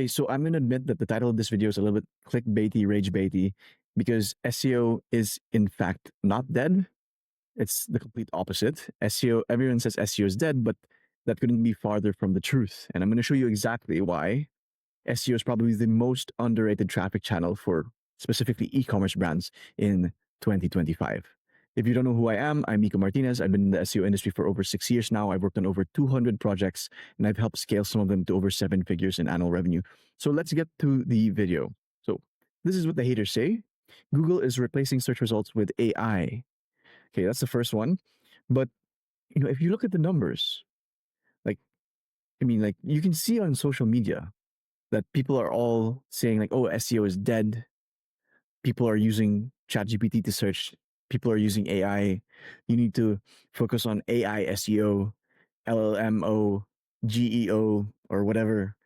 Okay, so I'm going to admit that the title of this video is a little bit clickbaity, rage baity, because SEO is in fact not dead. It's the complete opposite. SEO, everyone says SEO is dead, but that couldn't be farther from the truth. And I'm going to show you exactly why SEO is probably the most underrated traffic channel for specifically e-commerce brands in 2025. If you don't know who I am, I'm Miko Martinez. I've been in the SEO industry for over 6 years now. I've worked on over 200 projects, and I've helped scale some of them to over 7 figures in annual revenue. So let's get to the video. So this is what the haters say. Google is replacing search results with AI. Okay, that's the first one. But if you look at the numbers, like you can see on social media that people are all saying like, oh, SEO is dead. People are using ChatGPT to search. People are using AI. You need to focus on AI SEO, LLMO, GEO, or whatever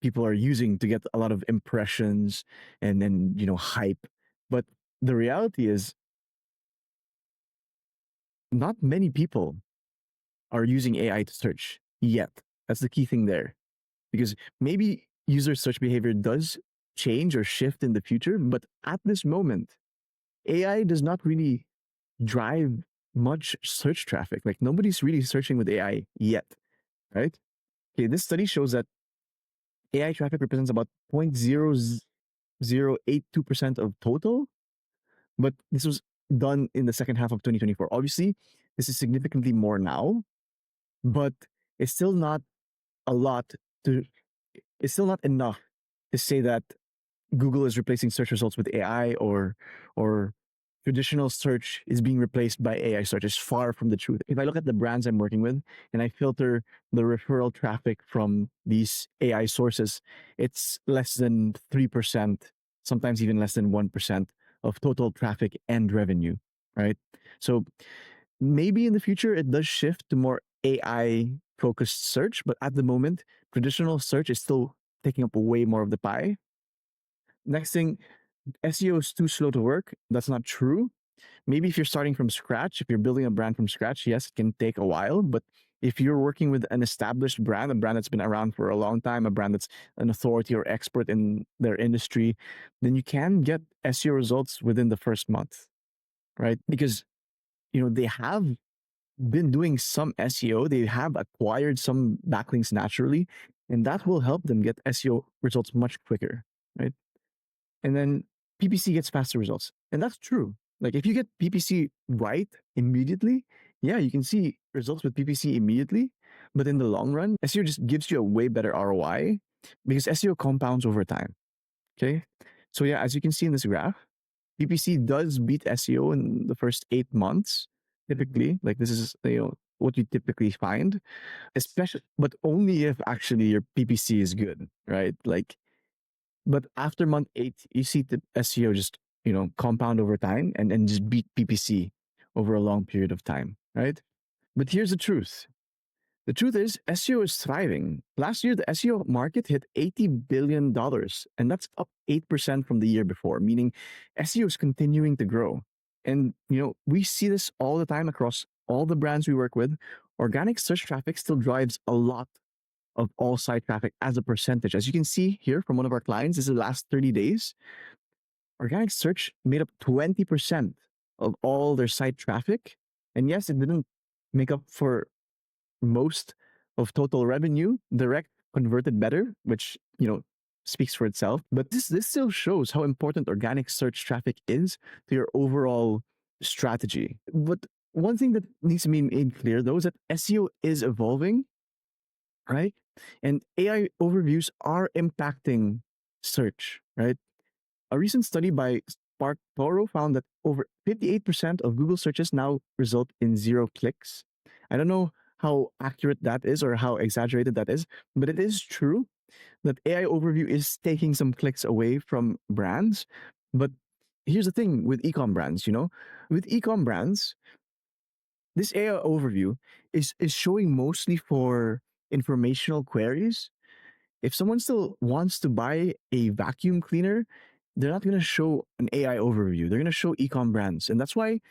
people are using to get a lot of impressions and then, hype. But the reality is not many people are using AI to search yet. That's the key thing there. Because maybe user search behavior does change or shift in the future, but at this moment, AI does not really drive much search traffic. Like nobody's really searching with AI yet, right? Okay, this study shows that AI traffic represents about 0.0082% of total, but this was done in the second half of 2024. Obviously, this is significantly more now, but it's still not a lot to, it's still not enough to say that Google is replacing search results with AI or traditional search is being replaced by AI search. Is far from the truth. If I look at the brands I'm working with and I filter the referral traffic from these AI sources, it's less than 3%, sometimes even less than 1% of total traffic and revenue, right? So maybe in the future it does shift to more AI focused search, but at the moment, traditional search is still taking up way more of the pie. Next thing, SEO is too slow to work. That's not true. Maybe if you're starting from scratch, if you're building a brand from scratch, yes, it can take a while. But if you're working with an established brand, a brand that's been around for a long time, a brand that's an authority or expert in their industry, then you can get SEO results within the first month, right? Because, they have been doing some SEO, they have acquired some backlinks naturally, and that will help them get SEO results much quicker, right? And then PPC gets faster results. And that's true. Like if you get PPC right immediately, yeah, you can see results with PPC immediately. But in the long run, SEO just gives you a way better ROI because SEO compounds over time. Okay. So yeah, as you can see in this graph, PPC does beat SEO in the first 8 months, typically. Like this is what you typically find, especially, but only if actually your PPC is good, right? But after month 8, you see the SEO just, compound over time and just beat PPC over a long period of time, right? But here's the truth. The truth is SEO is thriving. Last year, the SEO market hit $80 billion, and that's up 8% from the year before, meaning SEO is continuing to grow. And, we see this all the time across all the brands we work with. Organic search traffic still drives a lot of all site traffic as a percentage. As you can see here from one of our clients, this is the last 30 days. Organic search made up 20% of all their site traffic. And yes, it didn't make up for most of total revenue. Direct converted better, which, speaks for itself. But this still shows how important organic search traffic is to your overall strategy. But one thing that needs to be made clear, though, is that SEO is evolving, right? And AI overviews are impacting search, right? A recent study by Spark Toro found that over 58% of Google searches now result in 0 clicks. I don't know how accurate that is or how exaggerated that is, but it is true that AI overview is taking some clicks away from brands. But here's the thing with e-com brands, with e-com brands, this AI overview is showing mostly for informational queries. If someone still wants to buy a vacuum cleaner, they're not going to show an AI overview. They're going to show e-com brands. And that's why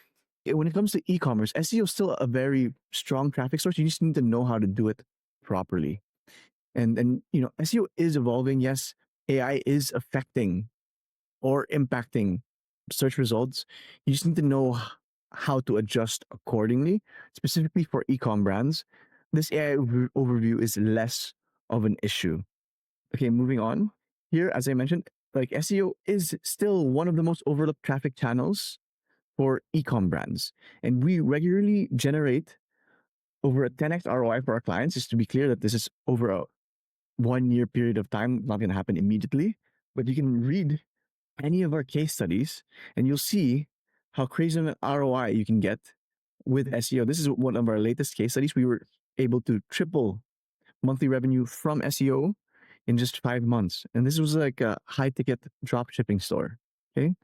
when it comes to e-commerce, SEO is still a very strong traffic source. You just need to know how to do it properly. And SEO is evolving, yes, AI is affecting or impacting search results, you just need to know how to adjust accordingly. Specifically for e-com brands, this AI overview is less of an issue. Okay, moving on. Here, as I mentioned, like SEO is still one of the most overlooked traffic channels for e-com brands. And we regularly generate over a 10x ROI for our clients. Just to be clear that this is over a 1 year period of time, not going to happen immediately. But you can read any of our case studies and you'll see how crazy an ROI you can get with SEO. This is one of our latest case studies. We were able to triple monthly revenue from SEO in just 5 months. And this was like a high ticket drop shipping store. Okay.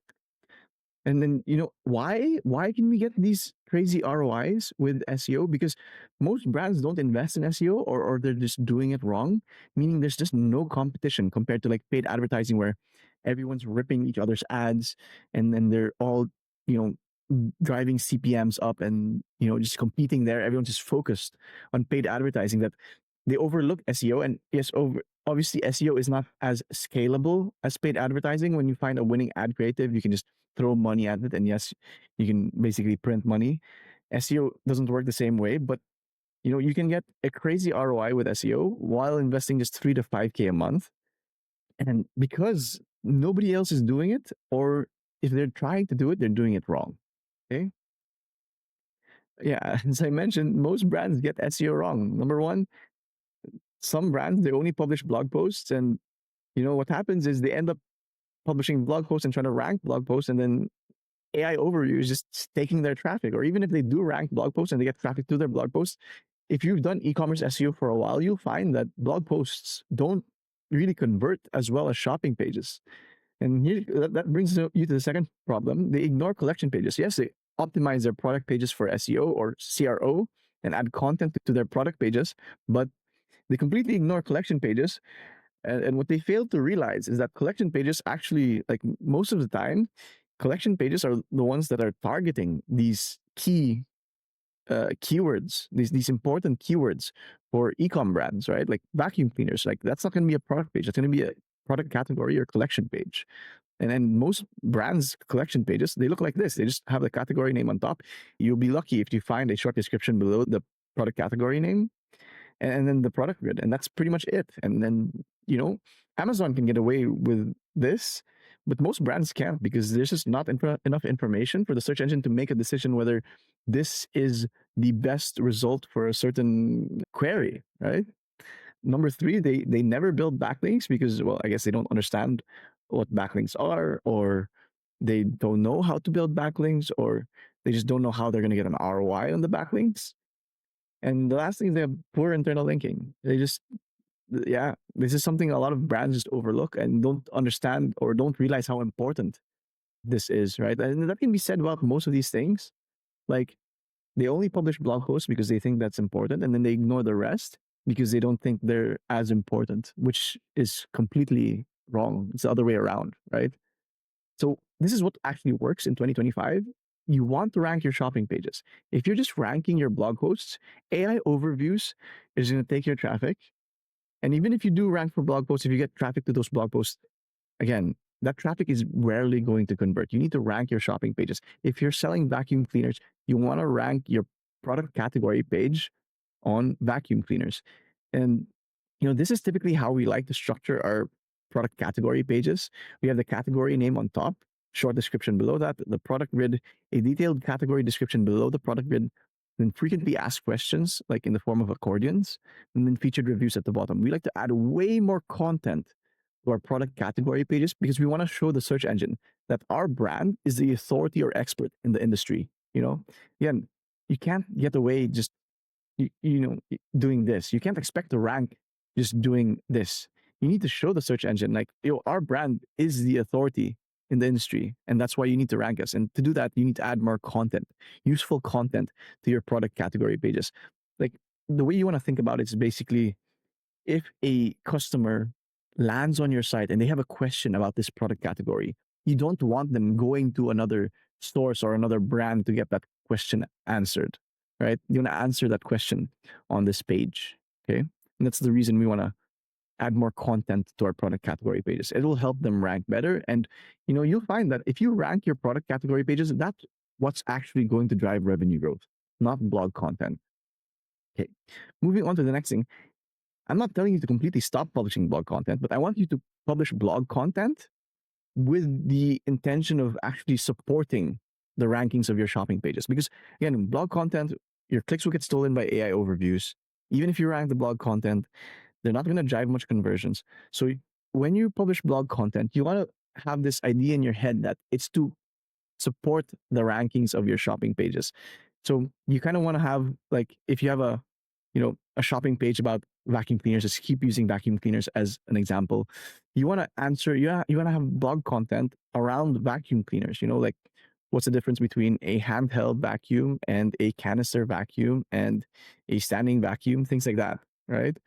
And then, why can we get these crazy ROIs with SEO? Because most brands don't invest in SEO, or they're just doing it wrong, meaning there's just no competition compared to like paid advertising where everyone's ripping each other's ads and then they're all, you know, driving CPMs up and, just competing there. Everyone's just focused on paid advertising that they overlook SEO. And yes, obviously SEO is not as scalable as paid advertising. When you find a winning ad creative, you can just throw money at it, and yes, you can basically print money. SEO doesn't work the same way, but you can get a crazy ROI with SEO while investing just 3 to 5K a month. And because nobody else is doing it, or if they're trying to do it, they're doing it wrong. Okay. Yeah, as I mentioned, most brands get SEO wrong. Number one, some brands, they only publish blog posts, and what happens is they end up publishing blog posts and trying to rank blog posts, and then AI overview is just taking their traffic. Or even if they do rank blog posts and they get traffic to their blog posts, if you've done e-commerce SEO for a while, you'll find that blog posts don't really convert as well as shopping pages. And here, that brings you to the second problem. They ignore collection pages. Yes, they optimize their product pages for SEO or CRO and add content to their product pages, but they completely ignore collection pages. And what they fail to realize is that collection pages actually, like most of the time, collection pages are the ones that are targeting these key keywords, these important keywords for e-com brands, right? Like vacuum cleaners. Like that's not going to be a product page. That's going to be a product category or collection page. And then most brands' collection pages, they look like this. They just have the category name on top. You'll be lucky if you find a short description below the product category name, and then the product grid, and that's pretty much it. And then Amazon can get away with this, but most brands can't, because there's just not enough information for the search engine to make a decision whether this is the best result for a certain query, right? Number three, they never build backlinks because, well, I guess they don't understand what backlinks are, or they don't know how to build backlinks, or they just don't know how they're going to get an ROI on the backlinks. And the last thing is they have poor internal linking. Yeah, this is something a lot of brands just overlook and don't understand or don't realize how important this is, right? And that can be said about most of these things. Like they only publish blog posts because they think that's important, and then they ignore the rest because they don't think they're as important, which is completely wrong. It's the other way around, right? So this is what actually works in 2025. You want to rank your shopping pages. If you're just ranking your blog posts, AI overviews is going to take your traffic. And even if you do rank for blog posts, if you get traffic to those blog posts, again, that traffic is rarely going to convert. You need to rank your shopping pages. If you're selling vacuum cleaners, you want to rank your product category page on vacuum cleaners. And this is typically how we like to structure our product category pages. We have the category name on top, short description below that, the product grid, a detailed category description below the product grid, then frequently asked questions like in the form of accordions, and then featured reviews at the bottom. We like to add way more content to our product category pages because we want to show the search engine that our brand is the authority or expert in the industry. Again, you can't get away just doing this. You can't expect to rank just doing this. You need to show the search engine like, our brand is the authority in the industry, and that's why you need to rank us. And to do that, you need to add more content, useful content to your product category pages. Like the way you want to think about it is basically, if a customer lands on your site and they have a question about this product category, you don't want them going to another source or another brand to get that question answered, right? You want to answer that question on this page, okay? And that's the reason we want to add more content to our product category pages. It will help them rank better. And, you'll find that if you rank your product category pages, that's what's actually going to drive revenue growth, not blog content. Okay. Moving on to the next thing. I'm not telling you to completely stop publishing blog content, but I want you to publish blog content with the intention of actually supporting the rankings of your shopping pages. Because again, blog content, your clicks will get stolen by AI overviews. Even if you rank the blog content, they're not going to drive much conversions. So when you publish blog content, you want to have this idea in your head that it's to support the rankings of your shopping pages. So you kind of want to have, like, if you have a shopping page about vacuum cleaners, just keep using vacuum cleaners as an example. You want to answer, you want to have blog content around vacuum cleaners, like what's the difference between a handheld vacuum and a canister vacuum and a standing vacuum, things like that, right?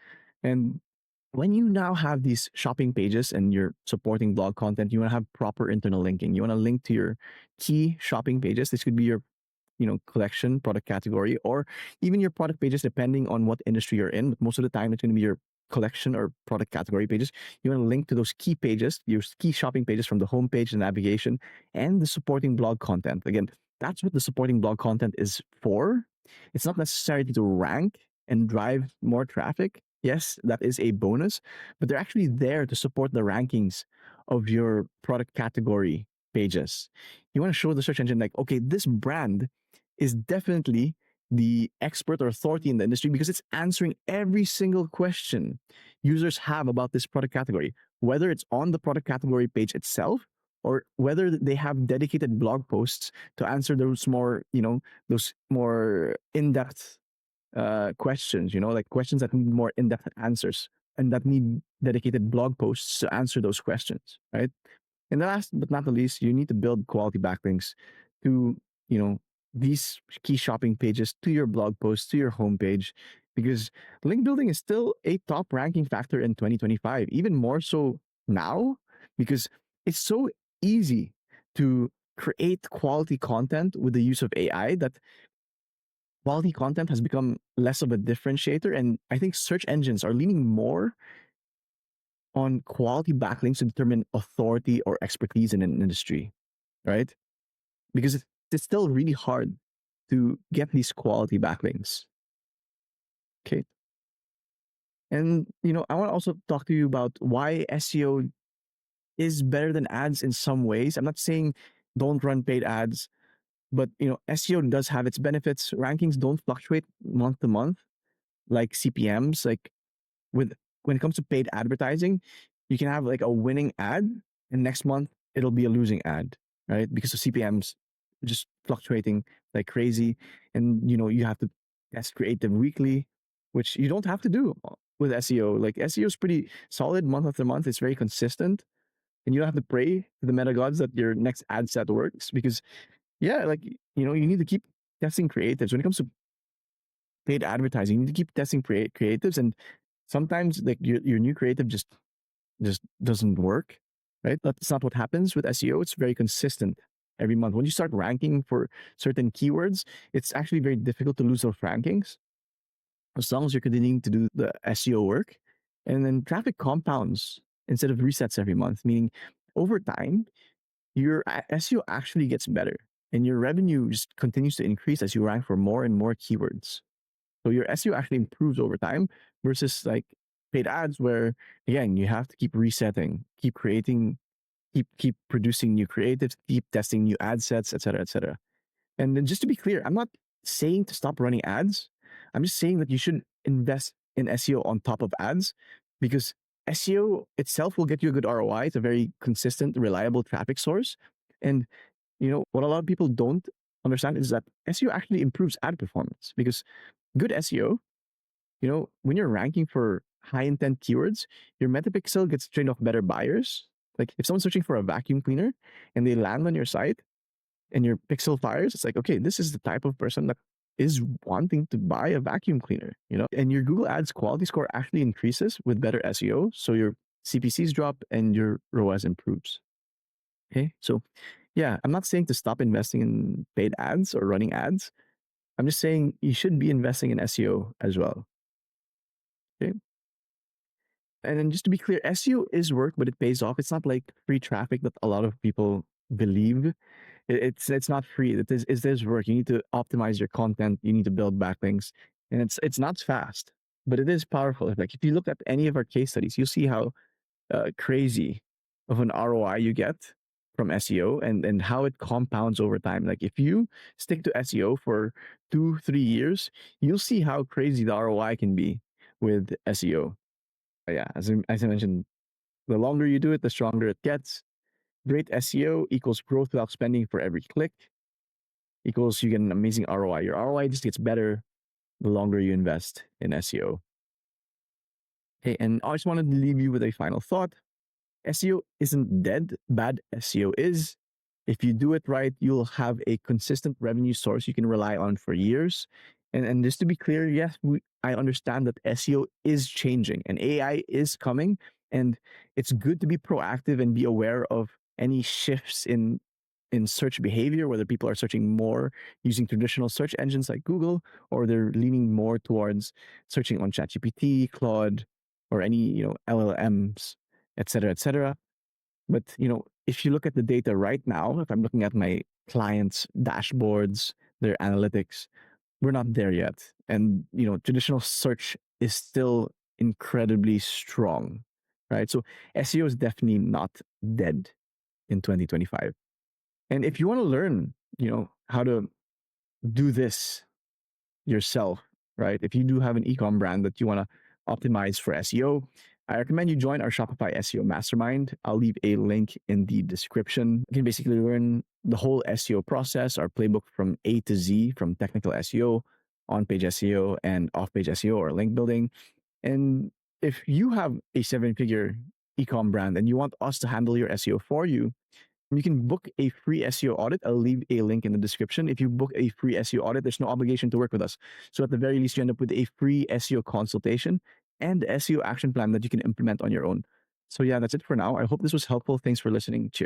And when you now have these shopping pages and you're supporting blog content, you want to have proper internal linking. You want to link to your key shopping pages. This could be your collection, product category, or even your product pages, depending on what industry you're in. But most of the time, it's going to be your collection or product category pages. You want to link to those key pages, your key shopping pages from the homepage, the navigation, and the supporting blog content. Again, that's what the supporting blog content is for. It's not necessarily to rank and drive more traffic. Yes, that is a bonus, but they're actually there to support the rankings of your product category pages. You want to show the search engine, like, okay, this brand is definitely the expert or authority in the industry because it's answering every single question users have about this product category, whether it's on the product category page itself or whether they have dedicated blog posts to answer those more, those more in-depth questions, like questions that need more in-depth answers and that need dedicated blog posts to answer those questions, right? And the last but not the least, you need to build quality backlinks to, these key shopping pages, to your blog posts, to your homepage, because link building is still a top ranking factor in 2025, even more so now, because it's so easy to create quality content with the use of AI that quality content has become less of a differentiator. And I think search engines are leaning more on quality backlinks to determine authority or expertise in an industry, right? Because it's still really hard to get these quality backlinks. Okay. And, I want to also talk to you about why SEO is better than ads in some ways. I'm not saying don't run paid ads, but, SEO does have its benefits. Rankings don't fluctuate month to month like CPMs. Like when it comes to paid advertising, you can have like a winning ad and next month it'll be a losing ad, right? Because of CPMs just fluctuating like crazy. And you have to test creative weekly, which you don't have to do with SEO. Like SEO is pretty solid month after month. It's very consistent. And you don't have to pray to the meta gods that your next ad set works because like, you need to keep testing creatives. When it comes to paid advertising, you need to keep testing creatives, and sometimes like your new creative just doesn't work, right? That's not what happens with SEO. It's very consistent every month. When you start ranking for certain keywords, it's actually very difficult to lose those rankings as long as you're continuing to do the SEO work. And then traffic compounds instead of resets every month, meaning over time, your SEO actually gets better and your revenue just continues to increase as you rank for more and more keywords. So your SEO actually improves over time versus like paid ads where again, you have to keep resetting, keep creating, keep producing new creatives, keep testing new ad sets, etc., etc. And then just to be clear, I'm not saying to stop running ads. I'm just saying that you should invest in SEO on top of ads because SEO itself will get you a good ROI. It's a very consistent, reliable traffic source. And what a lot of people don't understand is that SEO actually improves ad performance because good SEO, when you're ranking for high intent keywords, your metapixel gets trained off better buyers. Like if someone's searching for a vacuum cleaner and they land on your site and your pixel fires, it's like, okay, this is the type of person that is wanting to buy a vacuum cleaner, and your Google Ads quality score actually increases with better SEO. So your CPCs drop and your ROAS improves. Okay. So yeah, I'm not saying to stop investing in paid ads or running ads. I'm just saying you should be investing in SEO as well. Okay. And then just to be clear, SEO is work, but it pays off. It's not like free traffic that a lot of people believe. It's not free. It is work. You need to optimize your content. You need to build backlinks, and it's not fast, but it is powerful. Like if you look at any of our case studies, you'll see how crazy of an ROI you get from SEO, and how it compounds over time. Like if you stick to SEO for 2-3 years, you'll see how crazy the ROI can be with SEO. Yeah, as I mentioned, the longer you do it, the stronger it gets. Great SEO equals growth without spending for every click, equals you get an amazing ROI. Your ROI just gets better the longer you invest in SEO. Okay, and I just wanted to leave you with a final thought. SEO isn't dead. Bad SEO is. If you do it right, you'll have a consistent revenue source you can rely on for years. And just to be clear, yes, I understand that SEO is changing and AI is coming. And it's good to be proactive and be aware of any shifts in search behavior, whether people are searching more using traditional search engines like Google, or they're leaning more towards searching on ChatGPT, Claude, or any LLMs, et cetera, et cetera. But if you look at the data right now, if I'm looking at my clients' dashboards, their analytics, we're not there yet. And traditional search is still incredibly strong, right? So SEO is definitely not dead in 2025. And if you want to learn, how to do this yourself, right? If you do have an e-com brand that you want to optimize for SEO, I recommend you join our Shopify SEO Mastermind. I'll leave a link in the description. You can basically learn the whole SEO process, our playbook from A to Z, from technical SEO, on-page SEO, and off-page SEO or link building. And if you have a 7-figure e-com brand and you want us to handle your SEO for you, you can book a free SEO audit. I'll leave a link in the description. If you book a free SEO audit, there's no obligation to work with us. So at the very least, you end up with a free SEO consultation and SEO action plan that you can implement on your own. So yeah, that's it for now. I hope this was helpful. Thanks for listening. Cheers.